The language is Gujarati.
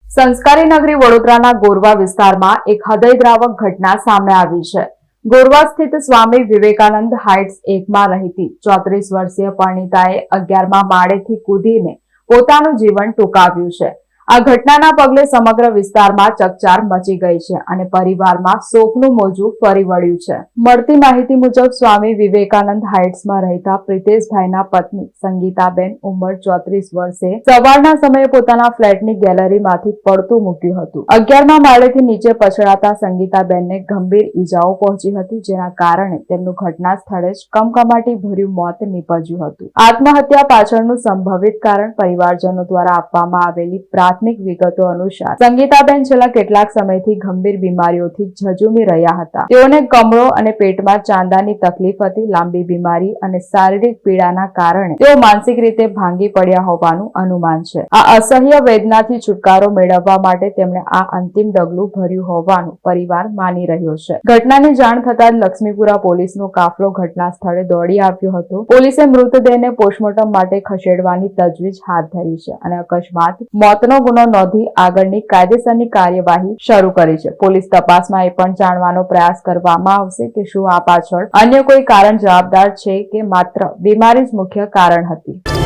સંસ્કારી નગરી વડોદરાના ગોરવા વિસ્તારમાં એક હૃદયદ્રાવક ઘટના સામે આવી છે। ગોરવા સ્થિત સ્વામી વિવેકાનંદ હાઇટ્સ 1માં રહેતી 34 વર્ષીય પરિણીતાએ 11મા માળેથી કૂદીને પોતાનું જીવન ટૂંકાવ્યું છે। આ ઘટનાના પગલે સમગ્ર વિસ્તારમાં ચકચાર મચી ગઈ છે અને પરિવારમાં શોકનું મોજું ફરી વળ્યું છે। મળતી માહિતી મુજબ સ્વામી વિવેકાનંદ હાઇટ્સમાં રહેતા પ્રિતેશભાઈના પત્ની સંગીતાબેન ઉંમર 34 વર્ષે સવારના સમયે પોતાના ફ્લેટની ગેલેરીમાંથી પડતું મૂક્યું હતું। 11મા માળેથી નીચે પછડાતા સંગીતાબેનને ગંભીર ઈજાઓ પહોંચી હતી, જેના કારણે તેમનું ઘટના સ્થળે જ કમકમાટી ભર્યું મોત નીપજ્યું હતું। આત્મહત્યા પાછળનું સંભવિત કારણ પરિવારજનો દ્વારા આપવામાં આવેલી પ્રાથમિક વિગતો અનુસાર સંગીતાબેન છેલ્લા કેટલાક સમયથી ગંભીર બીમારીઓથી ઝઝૂમી રહ્યા હતા। તેઓને કમળો અને પેટમાં ચાંદાની તકલીફ હતી। લાંબી બીમારી અને શારીરિક પીડાના કારણે તેઓ માનસિક રીતે ભાંગી પડ્યા હોવાનું અનુમાન છે। આ અસહ્ય વેદનાથી છુટકારો મેળવવા માટે તેમણે આ અંતિમ ડગલું ભર્યું હોવાનું પરિવાર માની રહ્યો છે। ઘટનાની જાણ થતાં જ લક્ષ્મીપુરા પોલીસનો કાફલો ઘટના સ્થળે દોડી આવ્યો હતો। પોલીસે મૃતદેહને પોસ્ટમોર્ટમ માટે ખસેડવાની તજવીજ હાથ ધરી છે અને અકસ્માત મોતનો ગુનો નોંધી આગળની કાયદેસરની કાર્યવાહી શરૂ કરી છે। પોલીસ તપાસમાં એ પણ જાણવાનો પ્રયાસ કરવામાં આવશે કે શું આ પાછળ અન્ય કોઈ કારણ જવાબદાર છે કે માત્ર બીમારી જ મુખ્ય કારણ હતી।